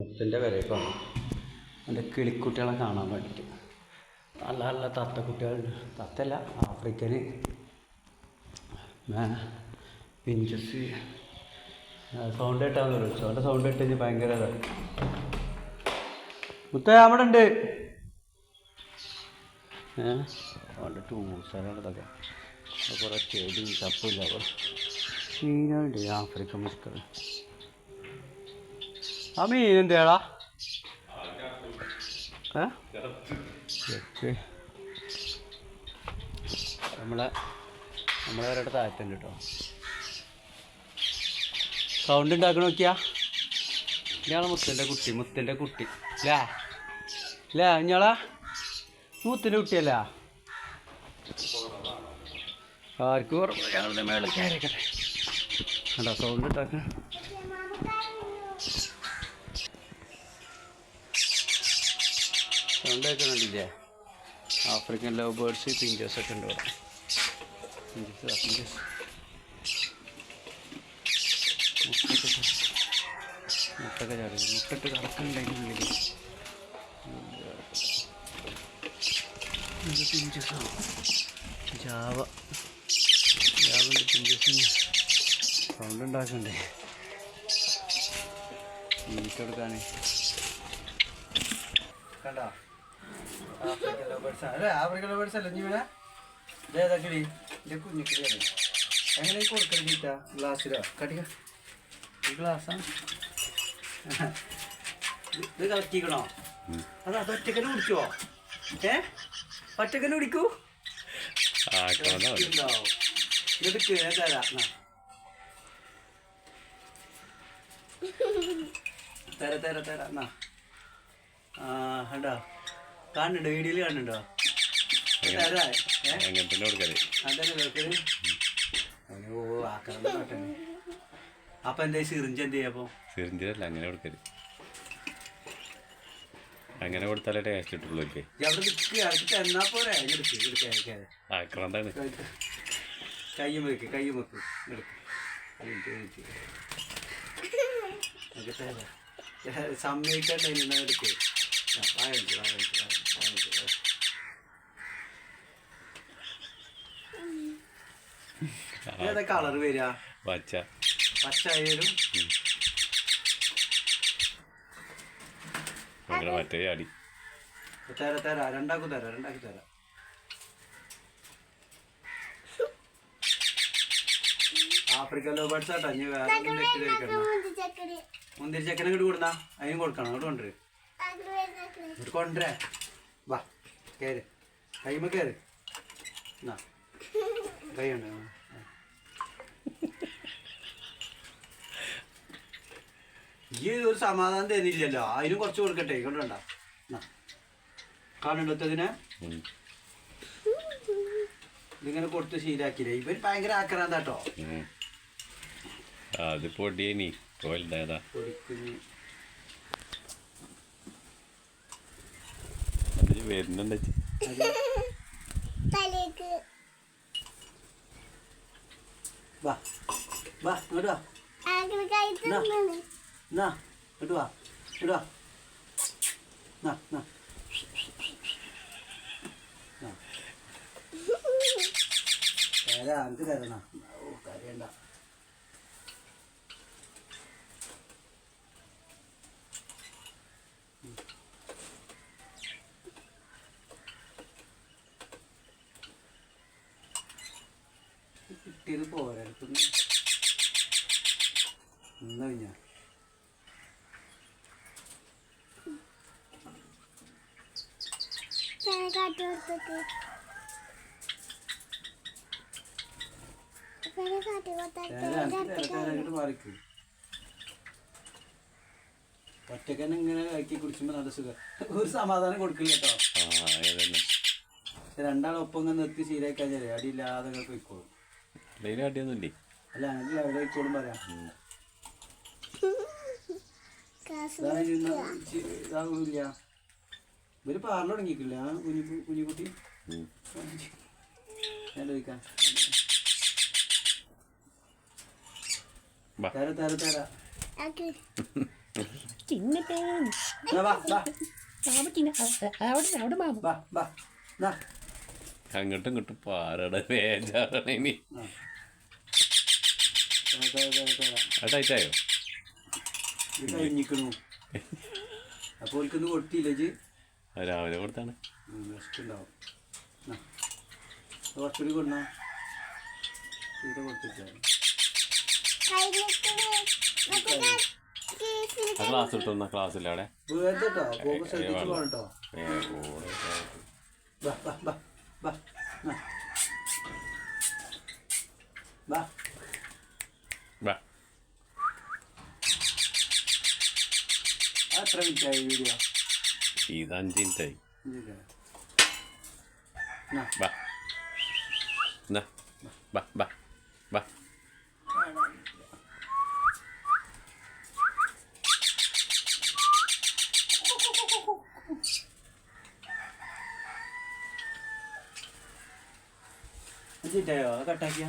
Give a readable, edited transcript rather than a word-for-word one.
മുത്തിൻ്റെ വരെയൊക്കെ വന്നു എൻ്റെ കിളിക്കുട്ടികളെ കാണാൻ വേണ്ടിയിട്ട്. നല്ല നല്ല തത്തക്കുട്ടികളുണ്ട്. തത്തല്ല, ആഫ്രിക്കന് പിഞ്ചസ്. സൗണ്ട് കേട്ടാന്ന് പറയും. സൗണ്ട് കേട്ട് ഭയങ്കര ഇതാണ്. മുത്ത അവിടെ ഉണ്ട്. അവിടെ ടൂസാണ് ഇതൊക്കെ. കുറേ ചെടി ചപ്പില്ല. മീനുണ്ട്, ആഫ്രിക്കൻ മുസ്കൾ. ആ മീൻ എന്തേടാ? നമ്മളവരുടെ താഴത്തുണ്ട് കേട്ടോ. സൗണ്ട് ഉണ്ടാക്കണ നോക്കിയാ. ഇയാളെ മുത്തിൻ്റെ കുട്ടി അല്ലേ ഇയാളാ മുത്തിൻ്റെ കുട്ടിയല്ല. ആർക്കും ഓർമ്മ ഞങ്ങളുടെ മേളിൽ കയറിക്കട്ടെ. കണ്ടോ സൗണ്ട് ഉണ്ടാക്കണം. സൗണ്ട് കേൾക്കണില്ലേ? ആഫ്രിക്കൻ ലവ് ബേർഡ്സ് പിഞ്ചസൊക്കെ ഉണ്ട് ഇവിടെ. പിഞ്ചസ് മുട്ടൊക്കെ ചാടി മുട്ടിട്ട് കിടക്കുന്നുണ്ടെങ്കിൽ പിഞ്ചസാണ്. ജാവൻ്റെ പിഞ്ചസിന് സൗണ്ട് ഉണ്ടാക്കണ്ടേ മീറ്റെടുക്കാൻ. കണ്ടോ ആഫ്രിക്കൻ ലവ് ബേർഡ്സ് അല്ലേ? ആഫ്രിക്കൻ ലവ് ബേർഡ്സ് അല്ലേ? ഇവിടെ ഇതേതാ കിളി? എൻ്റെ കുഞ്ഞു കിളിയാണ്. എങ്ങനെ കൊടുക്കൽ തീറ്റ? ഗ്ലാസ്സിലോ? കടിക്ക ഈ ഗ്ലാസ്സാണ്. ഇത് കളക്കിക്കണോ? അത് ഒറ്റക്കനെ കുടിക്കുവോ? ഒറ്റക്കനെ കുടിക്കൂ? ഇതെടുക്ക് ഞാൻ തരാം. തരാം എന്നാ. കണ്ടോ? കാണുന്നുണ്ടോ? വീഡിയോയിൽ കാണുന്നുണ്ടോ? അപ്പൊ എന്താ സിറിഞ്ച് എന്ത് ചെയ്യാ? സിറിഞ്ചല്ല, അങ്ങനെ കൊടുക്കല്. അങ്ങനെ കൊടുത്താലേ ടേസ്റ്റ് കിട്ടുള്ളൂ. എന്നാ പോരെ ആക്രാന്താണ്. കയ്യും വെക്ക് സമ്മതിക്കണ്ടേ എടുക്ക്. ഏതാ കളർ വരിക? പച്ച ആയാലും മറ്റേ അടി തരാ രണ്ടാക്കി തരാം. ആഫ്രിക്കൻ ലവ് ബേർഡ്സ് ആട്ടോ. ഇനി വേറെ മുന്തിരി ചക്കനെ ഇങ്ങോട്ട് കൊടുന്നാ അതിനും കൊടുക്കണം. അങ്ങോട്ട് കൊണ്ടുവരേ. വാ കയറ്, കൈമ കയറ്. എന്നാ കൈ ഉണ്ട്. ഈ ഒരു സമാധാനം തരുന്നില്ലല്ലോ. അതിനും കുറച്ച് കൊടുക്കട്ടെ. കൊണ്ടുവേണ്ട. കാണുണ്ടതിനെ ഇതിങ്ങനെ കൊടുത്ത് ശീലാക്കില്ലേ. ഇവര് ഭയങ്കര ആക്രാന്താട്ടോ. അത് പൊടിയേനി വരുന്നുണ്ട്. വാ ഇങ്ങോട്ട് വാ. ഇങ്ങോട്ട് വാ. എനിക്ക് തരണ. കരയണ്ട. കിട്ടിയത് പോരാ. എന്നാ കഴിഞ്ഞാ മാറിക്കും. ഒറ്റക്കന്നെ ഇങ്ങനെ ആക്കി കുടിച്ചുമ്പോ നല്ല സുഖം. ഒരു സമാധാനം കൊടുക്കില്ല കേട്ടോ. രണ്ടാളൊപ്പം ഇങ്ങനെ നിർത്തി ശീലാക്കാൻ ചെറിയ അടിയില്ലാതെ പോയിക്കോളും. അടിയൊന്നുമില്ലേ? അല്ല അങ്ങനെ അവിടെ പോയിക്കോളും പറയാം. ഇതാകൂല. ഇവര് പറഞ്ഞു തുടങ്ങിക്കില്ല കുഞ്ഞിക്കുട്ടി. ഞാൻ ചോദിക്കാം. തരാ ചിന്നട്ടെ ദാ വാ വാ മാമ ചിന്ന അവിടെ മാമ വാ വാ ദാ അങ്ങോട്ടും ഇങ്ങോട്ടും പാറയുടെ വേജാറാണ് ഇനി ആ. ദാ. ടൈറ്റായോ ഇത് കഴിഞ്ഞിക്കണു അപ്പോൾ ഓൽക്കൊന്ന് കൊട്ടിയില്ലേ ജി രാവിലെ കൊടുത്താണ് വിശക്കുണ്ടാവും കുറച്ചുകൂടി കൊണ്ടാ ഇത് കൊടുത്തിട്ടാ ആ ക്ലാസ് കിട്ടുന്ന ക്ലാസ്സില്ല അവിടെ വേണ്ടോ പോകുമ്പോൾ ശ്രദ്ധിച്ച് പോകണം കേട്ടോ വാ വാ വാ വാ ആ. വാ വാ എത്ര മിനിറ്റായി വീഡിയോ ഇത് 5 മിനിറ്റായി എന്നാ വാ എന്നാ വാ വാ വാ അഞ്ചിട്ടായോ കട്ടാക്കിയാ